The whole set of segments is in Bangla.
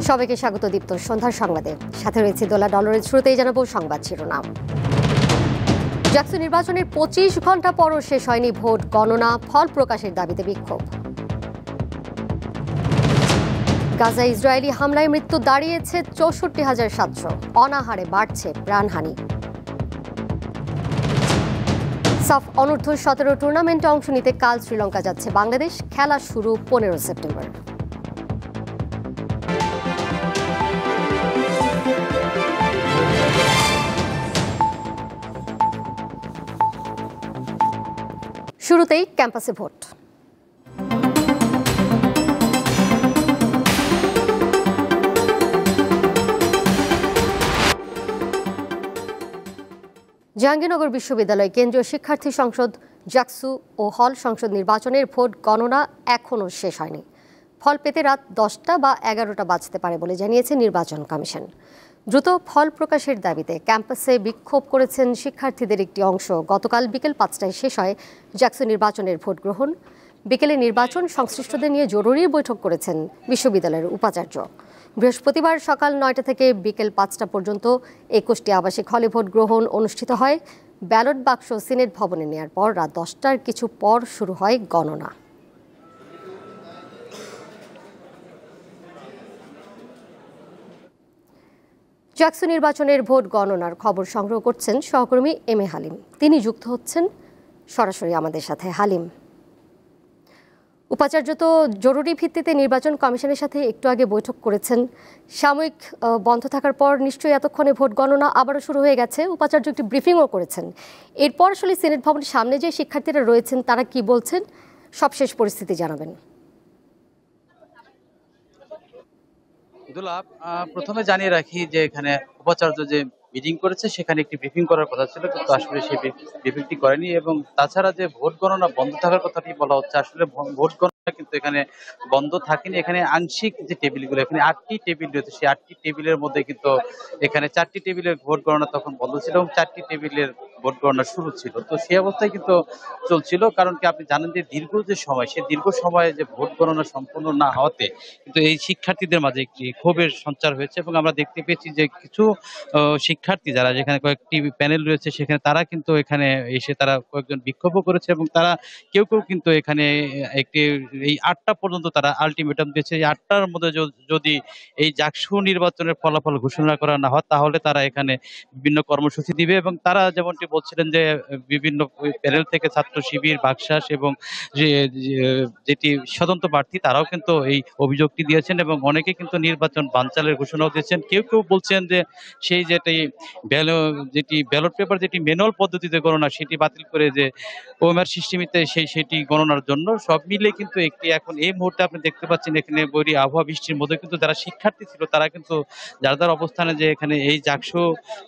সবাইকে স্বাগত দীপ্ত সন্ধ্যার সংবাদে। সাথে রয়েছে দোলা ডলারের শুরুতেই জানাবো সংবাদ শিরোনাম। জাকসু নির্বাচনের 25 ঘন্টা পরও শেষ হয়নি ভোট গণনা, ফল প্রকাশের দাবিতে বিক্ষোভ। গাজায় ইসরায়েলি হামলায় মৃত্যু দাঁড়িয়েছে 64,700, অনাহারে বাড়ছে প্রাণহানি। সাফ অনূর্ধ্ব 17 টুর্নামেন্টে অংশ নিতে কাল শ্রীলঙ্কা যাচ্ছে বাংলাদেশ। খেলা শুরু 15 সেপ্টেম্বর। শুরুতেই ক্যাম্পাসে ভোট। জাহাঙ্গীরনগর বিশ্ববিদ্যালয় কেন্দ্রীয় শিক্ষার্থী সংসদ জাকসু ও হল সংসদ নির্বাচনের ভোট গণনা এখনও শেষ হয়নি। ফল পেতে রাত 10টা বা 11টা বাজতে পারে বলে জানিয়েছে নির্বাচন কমিশন। দ্রুত ফল প্রকাশের দাবিতে ক্যাম্পাসে বিক্ষোভ করেছেন শিক্ষার্থীদের একটি অংশ। গতকাল বিকেল 5টায় শেষ হয় জাকসু নির্বাচনের ভোট গ্রহণ। বিকেলে নির্বাচন সংশ্লিষ্টদের নিয়ে জরুরি বৈঠক করেছেন বিশ্ববিদ্যালয়ের উপাচার্য। বৃহস্পতিবার সকাল 9টা থেকে বিকেল 5টা পর্যন্ত 21টি আবাসিক হলে ভোট গ্রহণ অনুষ্ঠিত হয়। ব্যালট বাক্স সিনেট ভবনে নেয়ার পর রাত 10টার কিছু পর শুরু হয় গণনা। জাকসু নির্বাচনের ভোট গণনার খবর সংগ্রহ করছেন সহকর্মী এম এ হালিম। তিনি যুক্ত হচ্ছেন সরাসরি আমাদের সাথে। হালিম, উপাচার্য তো জরুরি ভিত্তিতে নির্বাচন কমিশনের সাথে একটু আগে বৈঠক করেছেন। সাময়িক বন্ধ থাকার পর নিশ্চয়ই এতক্ষণে ভোট গণনা আবারও শুরু হয়ে গেছে। উপাচার্য একটি ব্রিফিংও করেছেন। এরপর আসলে সিনেট ভবনের সামনে যে শিক্ষার্থীরা রয়েছেন তারা কি বলছেন, সবশেষ পরিস্থিতি জানাবেন। প্রথমে জানিয়ে রাখি যে এখানে উপাচার্য যে মিটিং করেছে সেখানে একটি ব্রিফিং করার কথা ছিল, কিন্তু আসলে সেই ব্রিফিংটি করেনি। এবং তাছাড়া যে ভোট গণনা বন্ধ থাকার কথাটি বলা হচ্ছে, আসলে ভোট গণনা কিন্তু এখানে বন্ধ থাকেনি। এখানে আংশিক যে টেবিলগুলো, এখানে 8টি টেবিল রয়েছে, সেই 8টি টেবিলের মধ্যে কিন্তু এখানে 4টি টেবিলের ভোট গণনা তখন বন্ধ ছিল এবং 4টি টেবিলের ভোট গণনা শুরু ছিল। তো সেই অবস্থায় কিন্তু চলছিল, কারণ কি আপনি জানেন যে দীর্ঘ যে সময়, সেই দীর্ঘ সময়ে যে ভোট গণনা সম্পূর্ণ না হওয়াতে কিন্তু এই শিক্ষার্থীদের মাঝে একটি ক্ষোভের সঞ্চার হয়েছে। এবং আমরা দেখতে পেয়েছি যে কিছু শিক্ষার্থী যারা, যেখানে কয়েকটি প্যানেল রয়েছে, সেখানে তারা কিন্তু এখানে এসে তারা কয়েকজন বিক্ষোভও করেছে এবং তারা কেউ কেউ কিন্তু এখানে একটি এই 8টা পর্যন্ত তারা আলটিমেটাম দিয়েছে। এই 8টার মধ্যে যদি এই জাকসু নির্বাচনের ফলাফল ঘোষণা করা না হয় তাহলে তারা এখানে বিভিন্ন কর্মসূচি দিবে। এবং তারা যেমনটি বলছিলেন যে বিভিন্ন প্যানেল থেকে ছাত্র শিবির, বাকশাস এবং যেটি স্বতন্ত্র প্রার্থী তারাও কিন্তু এই অভিযোগটি দিয়েছেন এবং অনেকে কিন্তু নির্বাচন বানচালের ঘোষণাও দিয়েছেন। কেউ কেউ বলছেন যে সেই যেটি ব্যালট পেপার যেটি ম্যানুয়াল পদ্ধতিতে গণনা সেটি বাতিল করে যে ওএমআর সিস্টেমে সেটি গণনার জন্য। সব মিলে কিন্তু একটি এখন এই মুহূর্তে আপনি দেখতে পাচ্ছেন এখানে বৈরী আবহাওয়া, বৃষ্টির মধ্যে কিন্তু যারা শিক্ষার্থী ছিল তারা কিন্তু যার অবস্থানে যে এখানে এই জাকসু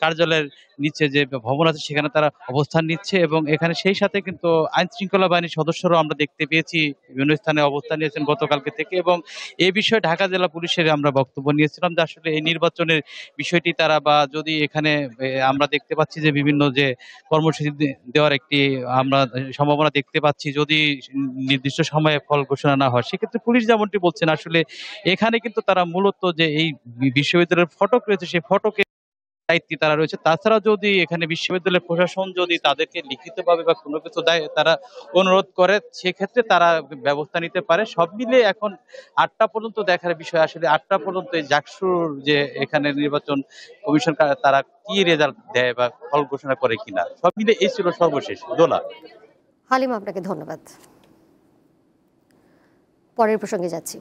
কার্যালয়ের নিচে যে ভবন আছে সেখানে তারা অবস্থান নিচ্ছে। এবং এখানে সেই সাথে কিন্তু আইন শৃঙ্খলা বাহিনীর সদস্যরাও আমরা দেখতে পেয়েছি বিভিন্ন স্থানে অবস্থান নিয়েছেন গতকালকে থেকে। এবং এই বিষয়ে ঢাকা জেলা পুলিশের আমরা বক্তব্য নিয়েছিলাম যে আসলে এই নির্বাচনের বিষয়টি তারা, বা যদি এখানে আমরা দেখতে পাচ্ছি যে বিভিন্ন যে কর্মসূচি দেওয়ার একটি আমরা সম্ভাবনা দেখতে পাচ্ছি যদি নির্দিষ্ট সময়ে ফল ঘোষণা না হয়, সেক্ষেত্রে পুলিশ যেমনটি বলছেন আসলে এখানে কিন্তু তারা মূলত যে এই বিশ্ববিদ্যালয়ের ফটক রয়েছে সেই ফটকে দায়িত্বে তারা রয়েছে। তাছাড়া যদি এখানে বিশ্ববিদ্যালয়ের প্রশাসন যদি তাদেরকে লিখিতভাবে বা কোনো কিছু দেয়, তারা অনুরোধ করে, সেক্ষেত্রে তারা ব্যবস্থা নিতে পারে। সব মিলিয়ে এখন 8টা পর্যন্ত দেখার বিষয়, আসলে 8টা পর্যন্ত এই জাকসুর যে এখানে নির্বাচন কমিশন তারা কি রেজাল্ট দেয় বা ফল ঘোষণা করে কিনা। সব মিলে এই ছিল সর্বশেষ। দোলা। হালিম, আপনাকে ধন্যবাদ। পরের প্রসঙ্গে যাচ্ছি।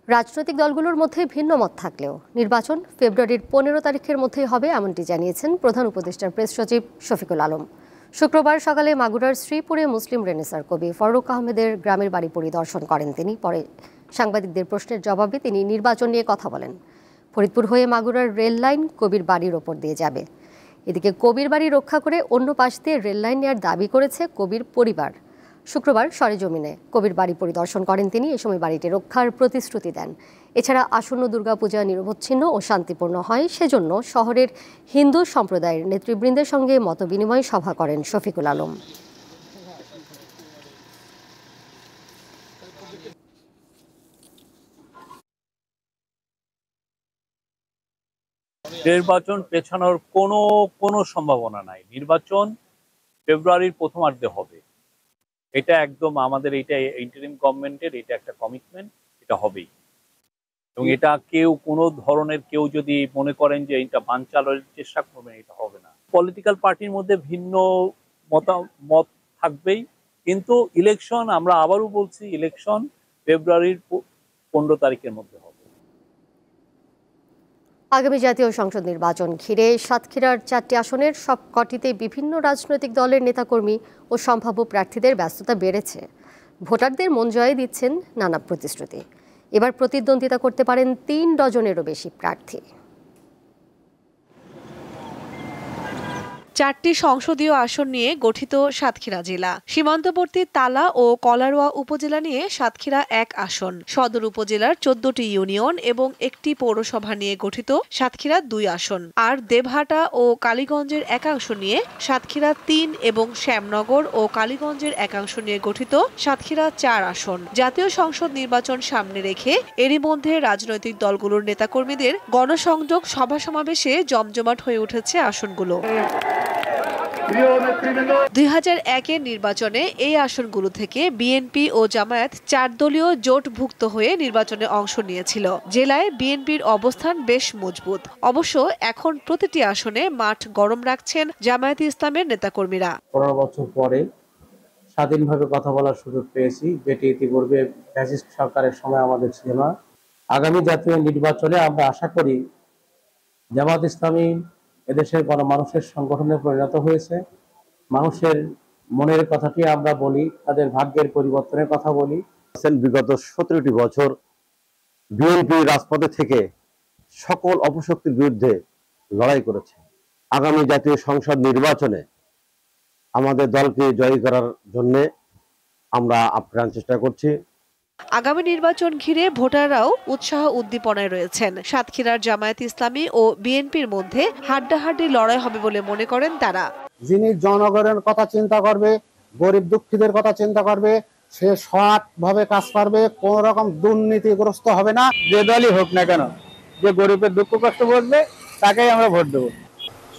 রাজনৈতিক দলগুলোর মধ্যে ভিন্ন মত থাকলেও নির্বাচন ফেব্রুয়ারির 15 তারিখের মধ্যেই হবে, এমনটি জানিয়েছেন প্রধান উপদেষ্টার প্রেস সচিব শফিকুল আলম। শুক্রবার সকালে মাগুরার শ্রীপুরে মুসলিম রেনেসার কবি ফররুখ আহমেদের গ্রামের বাড়ি পরিদর্শন করেন তিনি। পরে সাংবাদিকদের প্রশ্নের জবাবে তিনি নির্বাচন নিয়ে কথা বলেন। ফরিদপুর হয়ে মাগুরার রেল লাইন কবির বাড়ির ওপর দিয়ে যাবে। এদিকে কবির বাড়ি রক্ষা করে অন্য পাশ দিয়ে রেল লাইন নেওয়ার দাবি করেছে কবির পরিবার। শুক্রবার সরেজমিনে কবির বাড়ি পরিদর্শন করেন তিনি। এ সময় বাড়িটি রক্ষার প্রতিশ্রুতি দেন। এছাড়া আসন্ন দুর্গাপূজা নিরবচ্ছিন্ন ও শান্তিপূর্ণ হয় সেজন্য শহরের হিন্দু সম্প্রদায়ের নেতৃবৃন্দের সঙ্গে মতবিনিময় সভা করেন শফিকুল আলম। নির্বাচন পেছানোর কোনো সম্ভাবনা নাই। নির্বাচন ফেব্রুয়ারির প্রথমার্ধে হবে। এটা একদম আমাদের, এটা ইন্টারিম গভর্নমেন্টের এটা একটা কমিটমেন্ট, এটা হবেই। এবং এটা কোনো ধরনের কেউ যদি মনে করেন যে এটা বানচালের চেষ্টা করবেন, এটা হবে না। পলিটিক্যাল পার্টির মধ্যে ভিন্ন মতামত থাকবেই, কিন্তু ইলেকশন, আমরা আবারও বলছি, ইলেকশন ফেব্রুয়ারির 15 তারিখের মধ্যে হবে। আগামী জাতীয় সংসদ নির্বাচন ঘিরে সাতক্ষীরার 4টি আসনের সবকটিতে বিভিন্ন রাজনৈতিক দলের নেতাকর্মী ও সম্ভাব্য প্রার্থীদের ব্যস্ততা বেড়েছে। ভোটারদের মন জয়ে দিচ্ছেন নানা প্রতিশ্রুতি। এবার প্রতিদ্বন্দ্বিতা করতে পারেন 3 ডজনেরও বেশি প্রার্থী। 4টি সংসদীয় আসন নিয়ে গঠিত সাতক্ষীরা জেলা। সীমান্তবর্তী তালা ও কলারোয়া উপজেলা নিয়ে সাতক্ষীরা 1 আসন, সদর উপজেলার 14টি ইউনিয়ন এবং 1টি পৌরসভা নিয়ে গঠিত সাতক্ষীরা 2 আসন, আর দেবহাটা ও কালীগঞ্জের একাংশ নিয়ে সাতক্ষীরা 3 এবং শ্যামনগর ও কালীগঞ্জের একাংশ নিয়ে গঠিত সাতক্ষীরা 4 আসন। জাতীয় সংসদ নির্বাচন সামনে রেখে এরই মধ্যে রাজনৈতিক দলগুলোর নেতাকর্মীদের গণসংযোগ সভা সমাবেশে জমজমাট হয়ে উঠেছে আসনগুলো। 2001-এর নির্বাচনে এই আসনগুলো থেকে বিএনপি ও জামায়াত 4 দলীয় জোটভুক্ত হয়ে নির্বাচনে অংশ নিয়েছিল। জেলায় বিএনপির অবস্থান বেশ মজবুত। অবশ্য এখন প্রতিটি আসনে মাঠ গরম রাখছেন জামায়াতে ইসলামের নেতাকর্মীরা। 15 বছর পরে স্বাধীনভাবে কথা বলার সুযোগ পেয়েছি, যেটি ইতিপূর্বে ফ্যাসিস্ট সরকারের সময় আমাদের ছিল না। আগামী জাতীয় নির্বাচনে আমরা আশা করি জামায়াত ইসলামী এদেশের গণমানুষের সংগঠনে পরিণত হয়েছে। মানুষের মনের কথাটি আমরা বলি, তাদের ভাগ্যের পরিবর্তনের কথা বলি। বিগত 17টি বছর বিএনপি রাজপথে থেকে সকল অপশক্তির বিরুদ্ধে লড়াই করেছে। আগামী জাতীয় সংসদ নির্বাচনে আমাদের দলকে জয়ী করার জন্য আমরা আপ্রাণ চেষ্টা করছি। আগামী নির্বাচন ঘিরে ভোটাররাও উৎসাহ উদ্দীপনায় রয়েছেন। সাতক্ষীরার জামায়াত ইসলামী ও বিএনপির মধ্যে হাড্ডাহাড্ডি লড়াই হবে বলে মনে করেন তারা। যিনি জনগণের কথা চিন্তা করবে, গরিব দুঃখীদের কথা চিন্তা করবে, সে সৎভাবে কাজ করবে, কোন রকম দুর্নীতিগ্রস্ত হবে না। যে দলই হোক না কেন, যে গরিবের দুঃখ কষ্ট বুঝবে তাকেই আমরা ভোট দেবো।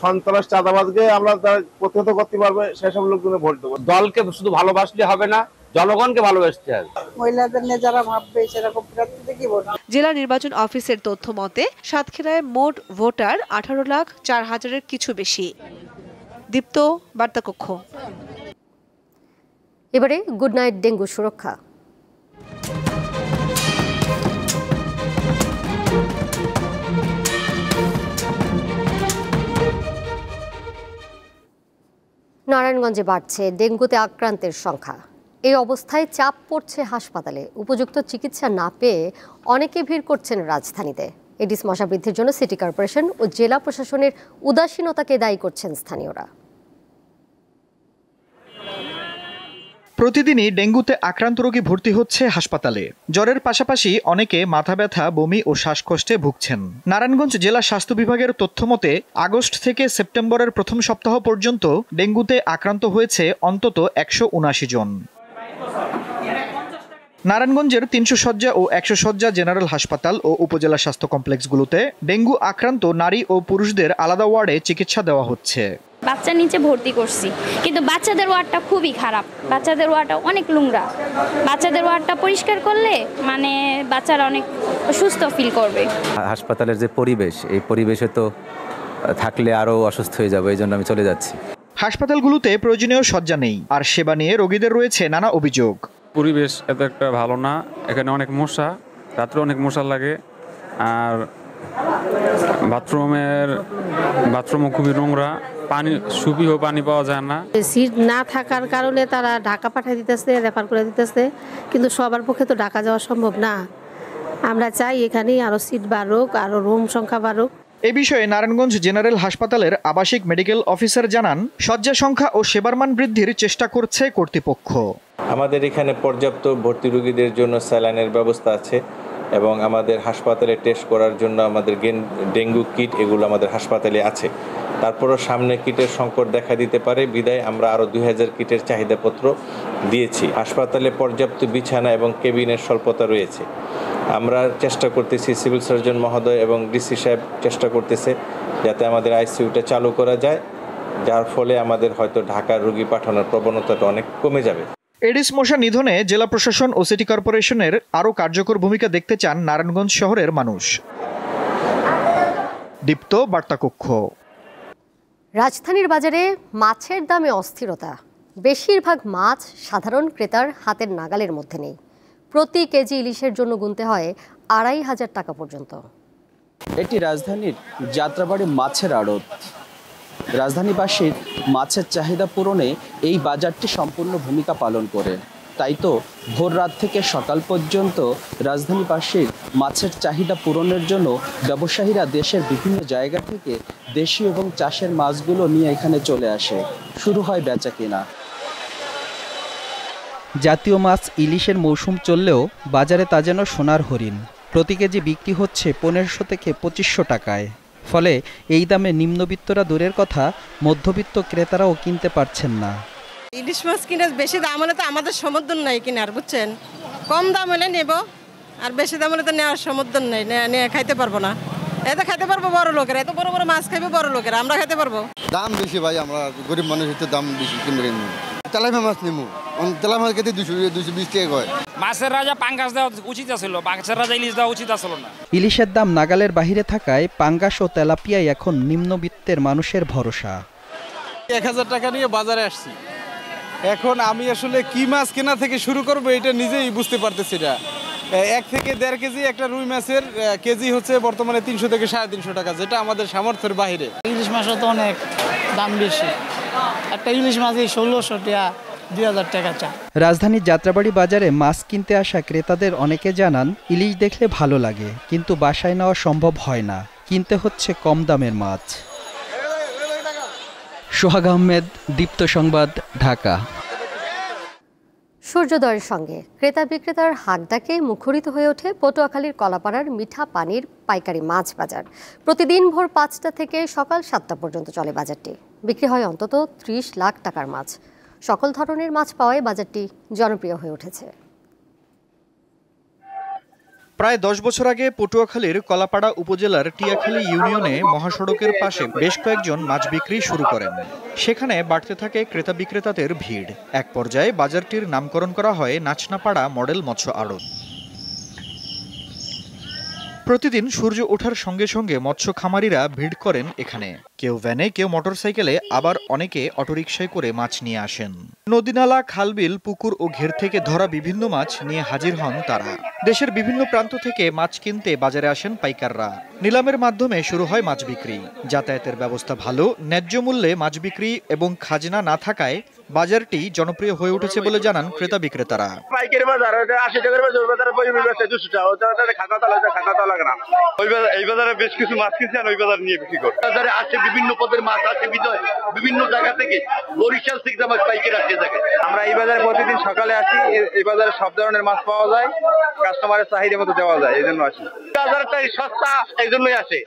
সন্ত্রাস চাঁদাবাজকে আমরা প্রতিহত করতে পারবে সেসব লোকজনে ভোট দেবো। দলকে শুধু ভালোবাসলে হবে না, জনগণকে ভালোবাসতে হবে। মহিলাদের নিয়ে যারা ভাববে সেরকম প্রার্থীতে কি ভোট। জেলা নির্বাচন অফিসের তথ্য মতে সাতক্ষীরায় মোট ভোটার 18,04,000-এর কিছু বেশি। দীপ্ত, বার্তা কক্ষ। এবারে গুড নাইট ডেঙ্গু সুরক্ষা। নারায়ণগঞ্জে বাড়ছে ডেঙ্গুতে আক্রান্তের সংখ্যা। এই অবস্থায় চাপ পড়ছে হাসপাতালে। উপযুক্ত চিকিৎসা না পেয়ে অনেকে ভিড় করছেন রাজধানীতে। এডিস মশা বৃদ্ধির জন্য সিটি কর্পোরেশন ও জেলা প্রশাসনের উদাসীনতাকে দায়ী করছেন স্থানীয়রা। প্রতিদিনই ডেঙ্গুতে আক্রান্ত রোগী ভর্তি হচ্ছে হাসপাতালে। জ্বরের পাশাপাশি অনেকে মাথা ব্যথা, বমি ও শ্বাসকষ্টে ভুগছেন। নারায়ণগঞ্জ জেলা স্বাস্থ্য বিভাগের তথ্যমতে আগস্ট থেকে সেপ্টেম্বরের প্রথম সপ্তাহ পর্যন্ত ডেঙ্গুতে আক্রান্ত হয়েছে অন্তত 179 জন। নারায়ণগঞ্জের 300 শয্যা ও 100 শয্যা জেনারেল হাসপাতাল ও উপজেলা স্বাস্থ্য কমপ্লেক্সগুলোতে ডেঙ্গু আক্রান্ত নারী ও পুরুষদের আলাদা ওয়ার্ডে চিকিৎসা দেওয়া হচ্ছে। বাচ্চা নিচে ভর্তি করছি, কিন্তু বাচ্চাদের ওয়ার্ডটা খুবই খারাপ। বাচ্চাদের ওয়ার্ডটা অনেক নোংরা। বাচ্চাদের ওয়ার্ডটা পরিষ্কার করলে মানে বাচ্চারা অনেক সুস্থ ফিল করবে। হাসপাতালের যে পরিবেশ, এই পরিবেশে তো থাকলে আরও অসুস্থ হয়ে যাবে, এই জন্য আমি চলে যাচ্ছি। হাসপাতালগুলোতে প্রয়োজনীয় শয্যা নেই, আর সেবা নিয়ে রোগীদের রয়েছে নানা অভিযোগ। পরিবেশ এত একটা ভালো না, এখানে অনেক মশা, রাত্রে অনেক মশা লাগে, আর বাথরুমও খুবই নোংরা, পানি সুবিও পানি পাওয়া যায় না। সিট না থাকার কারণে তারা ঢাকা পাঠিয়ে দিতেছে, রেফার করে দিতেছে, কিন্তু সবার পক্ষে তো ঢাকা যাওয়া সম্ভব না। আমরা চাই এখানেই আরো সিট বাড়ুক, আরো রুম সংখ্যা বাড়ুক। এ বিষয়ে নারায়ণগঞ্জ জেনারেল হাসপাতালের আবাসিক মেডিকেল অফিসার জানান, শয্যা সংখ্যা ও সেবার মান বৃদ্ধির চেষ্টা করছে কর্তৃপক্ষ। আমাদের এখানে পর্যাপ্ত ভর্তি রোগীদের জন্য স্যালাইনের ব্যবস্থা আছে এবং আমাদের হাসপাতালে টেস্ট করার জন্য আমাদের ডেঙ্গু কিট এগুলো আমাদের হাসপাতালে আছে। তারপরও সামনে কিটের সংকট দেখা দিতে পারে, বিদায় আমরা আরও 2000 কিটের চাহিদাপত্র দিয়েছি। হাসপাতালে পর্যাপ্ত বিছানা এবং কেবিনের স্বল্পতা রয়েছে। আমরা চেষ্টা করতেছি, সিভিল সার্জন মহোদয় এবং ডিসি সাহেব চেষ্টা করতেছে যাতে আমাদের আইসিইউটা চালু করা যায়, যার ফলে আমাদের হয়তো ঢাকার রোগী পাঠানোর প্রবণতাটা অনেক কমে যাবে। এডিস মশা নিধনে জেলা প্রশাসন ও সিটি কর্পোরেশনের আরও কার্যকর ভূমিকা দেখতে চান নারায়ণগঞ্জ শহরের মানুষ। দীপ্ত বার্তাকক্ষ। রাজধানীর বাজারে মাছের দামে অস্থিরতা। বেশিরভাগ মাছ সাধারণ ক্রেতার হাতের নাগালের মধ্যে নেই। প্রতি কেজি ইলিশের জন্য গুনতে হয় ২৫০০ টাকা পর্যন্ত। এটি রাজধানীর যাত্রাবাড়ি মাছের আড়ত। রাজধানীবাসীর মাছের চাহিদা পূরণে এই বাজারটি সম্পূর্ণ ভূমিকা পালন করে। তাই তো ভোর রাত থেকে সকাল পর্যন্ত রাজধানীবাসীর মাছের চাহিদা পূরণের জন্য ব্যবসায়ীরা দেশের বিভিন্ন জায়গা থেকে দেশীয় এবং চাষের মাছগুলো নিয়ে এখানে চলে আসে। শুরু হয় বেচা কেনা। জাতীয় মাছ ইলিশের মৌসুম চললেও বাজারে তা যেন সোনার হরিণ। প্রতি কেজি বিক্রি হচ্ছে ১৫০০ থেকে ২৫০০ টাকায়। ফলে এই দামে নিম্নবিত্তরা দূরের কথা, মধ্যবিত্ত ক্রেতারাও কিনতে পারছেন না। ইলিশ মাছ কিনে বেশি দাম হলে তো আমাদের সমর্থন নাই কিনার, বুঝছেন? কম দাম হলে নেব, আর বেশি দাম হলে তো নেওয়ার সমর্থন নেই, খাইতে পারবো না। এত খাইতে পারবো বড় লোকেরা, এত বড় বড় মাছ খাইবে বড় লোকেরা, আমরা খাইতে পারবো? দাম বেশি ভাই, আমরা গরিব মানুষ হচ্ছে, দাম বেশি কিনে কিনবো। তেলাপিয়া মাছ নেবো, তেলাপিয়া মাছ খেতে 220 টাকা হয়। মাছের রাজা পাঙ্গাস দেওয়া উচিত ছিল, মাছের রাজা ইলিশ দেওয়া উচিত ছিল না। ইলিশের দাম নাগালের বাহিরে থাকায় পাঙ্গাস ও তেলাপিয়াই এখন নিম্নবিত্তের মানুষের ভরসা। ১০০০ টাকা নিয়ে বাজারে আসছি, এখন আমি আসলে কি মাছ কেনা থেকে শুরু করবো এটা নিজেই বুঝতে পারতেছি না। 1 থেকে 1.5 কেজি একটা রুই মাছের কেজি হচ্ছে বর্তমানে 300 থেকে 350 টাকা, যেটা আমাদের সামর্থ্যের বাইরে। ইলিশ মাছও তো অনেক দাম বেশি, একটা ইলিশ মাছই ১৬০০ টাকা, ২০০০ টাকা চা। রাজধানীর যাত্রাবাড়ি বাজারে মাছ কিনতে আসা ক্রেতাদের অনেকে জানান, ইলিশ দেখলে ভালো লাগে, কিন্তু বাসায় নেওয়া সম্ভব হয় না, কিনতে হচ্ছে কম দামের মাছ। সোহাগ আহমেদ, দীপ্ত সংবাদ, ঢাকা। সূর্যোদয়ের সঙ্গে ক্রেতা বিক্রেতার হাঁকডাকে মুখরিত হয়ে ওঠে পটুয়াখালীর কলাপাড়ার মিঠা পানির পাইকারি মাছ বাজার। প্রতিদিন ভোর ৫টা থেকে সকাল ৭টা পর্যন্ত চলে বাজারটি। বিক্রি হয় অন্তত ৩০ লাখ টাকার মাছ। সকল ধরনের মাছ পাওয়ায় বাজারটি জনপ্রিয় হয়ে উঠেছে। প্রায় ১০ বছর আগে পটুয়াখালীর কলাপাড়া উপজেলার টিয়াখালী ইউনিয়নে মহাসড়কের পাশে বেশ কয়েকজন মাছ বিক্রি শুরু করেন। সেখানে বাড়তে থাকে ক্রেতা বিক্রেতাদের ভিড়। এক পর্যায়ে বাজারটির নামকরণ করা হয় নাচনাপাড়া মডেল মৎস্য আড়ত। প্রতিদিন সূর্য ওঠার সঙ্গে সঙ্গে মৎস্য খামারিরা ভিড় করেন এখানে। কেউ ভ্যানে, কেউ মোটরসাইকেলে, আবার অনেকে অটোরিকশায় করে মাছ নিয়ে আসেন। নদীনালা, খালবিল, পুকুর ও ঘের থেকে ধরা বিভিন্ন মাছ নিয়ে হাজির হন তারা। দেশের বিভিন্ন প্রান্ত থেকে মাছ কিনতে বাজারে আসেন পাইকাররা। নিলামের মাধ্যমে শুরু হয় মাছ বিক্রি। যাতায়াতের ব্যবস্থা ভালো, ন্যায্য মূল্যে মাছ বিক্রি এবং খাজনা না থাকায় বাজারটি জনপ্রিয় হয়ে উঠেছে বলে জানান ক্রেতা বিক্রেতারা। পাইকারি বাজার 80 টাকার বাজার, বাজারে 200 টাকা, খাতা লাগে না। এই বাজারে বেশ কিছু মাছ কিনছেন, ওই বাজার নিয়ে বিক্রি করে। বাজারে আছে বিভিন্ন পদের মাছ, আছে বিভিন্ন জায়গা থেকে, বরিশাল থেকে মাছ পাইকারি আসে থাকে। আমরা এই বাজারে প্রতিদিন সকালে আসি, এই বাজারে সব ধরনের মাছ পাওয়া যায়, কাস্টমারের চাহিদা মতো দেওয়া যায়, এই জন্য আসি। বাজারটা সস্তা, এই জন্যই আসে।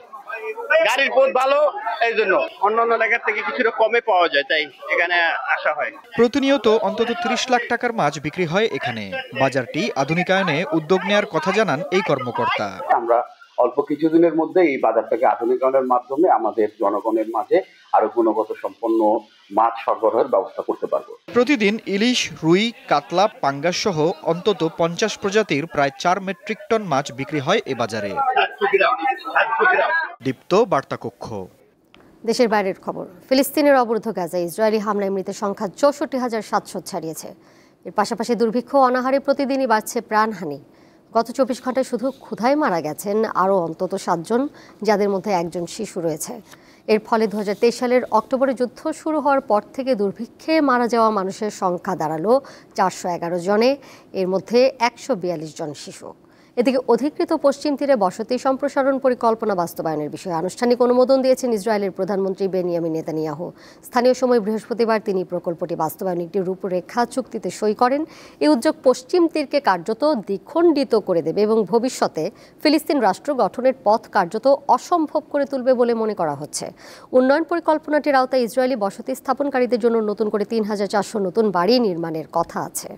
গাড়ির পথ ভালো, এই জন্য অন্যান্য জায়গা থেকে কিছুটা কমে পাওয়া যায়, তাই এখানে আসা হয়। প্রতিনিয়ত অন্তত ৩০ লাখ টাকার মাছ বিক্রি হয় এখানে। বাজারটি আধুনিকায়নে উদ্যোগ নেয়ার কথা জানান এই কর্মকর্তা। আমরা অল্প কিছুদিনের মধ্যে এই বাজারটাকে আধুনিকায়নের মাধ্যমে আমাদের জনগণের মাঝে আরো গুণগত সম্পন্ন মাছ সরবরাহের ব্যবস্থা করতে পারবো। প্রতিদিন ইলিশ, রুই, কাতলা, পাঙ্গাস সহ অন্তত ৫০ প্রজাতির প্রায় ৪ মেট্রিক টন মাছ বিক্রি হয় এ বাজারে। দীপ্ত বার্তাকক্ষ। দেশের বাইরের খবর। ফিলিস্তিনের অবরুদ্ধ গাজায় ইসরায়েলি হামলায় মৃতের সংখ্যা ৬৪,৭০০ ছাড়িয়েছে। এর পাশাপাশি দুর্ভিক্ষ ও অনাহারে প্রতিদিনই বাড়ছে প্রাণহানি। গত ২৪ ঘন্টায় শুধু ক্ষুধায় মারা গেছেন আরও অন্তত ৭ জন, যাদের মধ্যে একজন শিশু রয়েছে। এর ফলে ২০২৩ সালের অক্টোবরে যুদ্ধ শুরু হওয়ার পর থেকে দুর্ভিক্ষে মারা যাওয়া মানুষের সংখ্যা দাঁড়ালো ৪১১ জনে, এর মধ্যে ১৪২ জন শিশু। এদিকে অধিকৃত পশ্চিম তীরে বসতি সম্প্রসারণ পরিকল্পনা বাস্তবায়নের বিষয়ে আনুষ্ঠানিক অনুমোদন দিয়েছেন ইসরায়েলের প্রধানমন্ত্রী বেনিয়ামিন নেতানিয়াহু। স্থানীয় সময় বৃহস্পতিবার তিনি প্রকল্পটি বাস্তবায়নের একটি রূপরেখা চুক্তিতে সই করেন। এই উদ্যোগ পশ্চিম তীরকে কার্যত দ্বিখণ্ডিত করে দেবে এবং ভবিষ্যতে ফিলিস্তিন রাষ্ট্র গঠনের পথ কার্যত অসম্ভব করে তুলবে বলে মনে করা হচ্ছে। উন্নয়ন পরিকল্পনাটির আওতায় ইসরায়েলি বসতি স্থাপনকারীদের জন্য নতুন করে ৩,৪০০ নতুন বাড়ি নির্মাণের কথা আছে।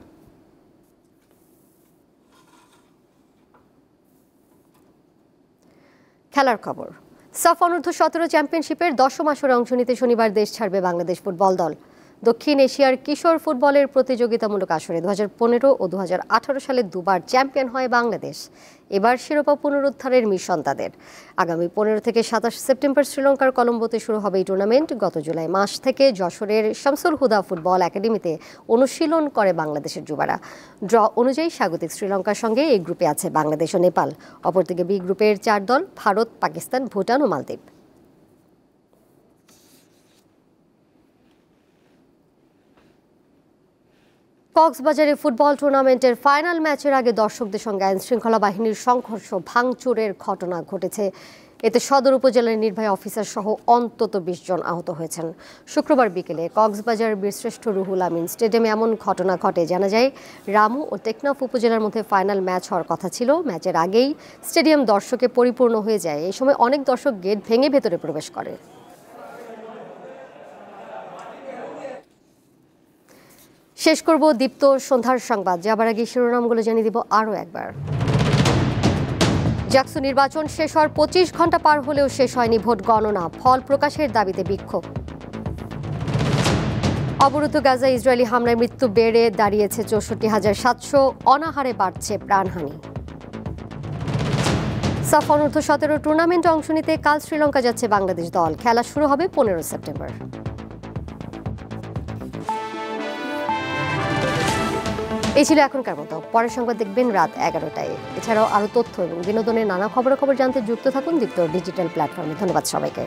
খেলার খবর। সাফ অনূর্ধ্ব-17 চ্যাম্পিয়নশিপের 10ম আসরে অংশ নিতে শনিবার দেশ ছাড়বে বাংলাদেশ ফুটবল দল। দক্ষিণ এশিয়ার কিশোর ফুটবলের প্রতিযোগিতামূলক আসরে 2015 ও 2018 সালে দুবার চ্যাম্পিয়ন হয় বাংলাদেশ। এবার শিরোপা পুনরুদ্ধারের মিশন তাদের। আগামী 15 থেকে 27 সেপ্টেম্বর শ্রীলঙ্কার কলম্বোতে শুরু হবে এই টুর্নামেন্ট। গত জুলাই মাস থেকে যশোরের শামসুল হুদা ফুটবল একাডেমিতে অনুশীলন করে বাংলাদেশের যুবারা। ড্র অনুযায়ী স্বাগতিক শ্রীলঙ্কার সঙ্গে এই গ্রুপে আছে বাংলাদেশ ও নেপাল। অপরদিকে বি গ্রুপের 4 দল ভারত, পাকিস্তান, ভুটান ও মালদ্বীপ। কক্সবাজারে ফুটবল টুর্নামেন্টের ফাইনাল ম্যাচের আগে দর্শকদের সঙ্গে আইনশৃঙ্খলা বাহিনীর সংঘর্ষ ভাঙচুরের ঘটনা ঘটেছে। এতে সদর উপজেলার নির্বাহী অফিসার সহ অন্তত 20 জন আহত হয়েছেন। শুক্রবার বিকেলে কক্সবাজার বীরশ্রেষ্ঠ রুহুল আমিন স্টেডিয়ামে এমন ঘটনা ঘটে। জানা যায়, রামু ও টেকনাফ উপজেলার মধ্যে ফাইনাল ম্যাচ হওয়ার কথা ছিল। ম্যাচের আগেই স্টেডিয়াম দর্শকে পরিপূর্ণ হয়ে যায়। এই সময় অনেক দর্শক গেট ভেঙে ভেতরে প্রবেশ করে। শেষ করব দীপ্ত সন্ধ্যার সংবাদ। যাবার আগে শিরোনামগুলো জানিয়ে দিব আরও একবার। জাকসু নির্বাচন শেষ হওয়ার 25 ঘন্টা পার হলেও শেষ হয়নি ভোট গণনা। ফল প্রকাশের দাবিতে বিক্ষোভ। অবরুদ্ধ গাজা ইসরায়েলি হামলায় মৃত্যু বেড়ে দাঁড়িয়েছে 64,700। অনাহারে বাড়ছে প্রাণহানি। সাফ অনূর্ধ্ব-17 টুর্নামেন্টে অংশ নিতে কাল শ্রীলঙ্কা যাচ্ছে বাংলাদেশ দল। খেলা শুরু হবে 15 সেপ্টেম্বর। এই ছিল এখনকার মতো। পরের সংবাদ দেখবেন রাত 11টায়। এছাড়াও আরও তথ্য এবং বিনোদনের নানা খবরাখবর জানতে যুক্ত থাকুন দীপ্ত ডিজিটাল প্ল্যাটফর্মে। ধন্যবাদ সবাইকে।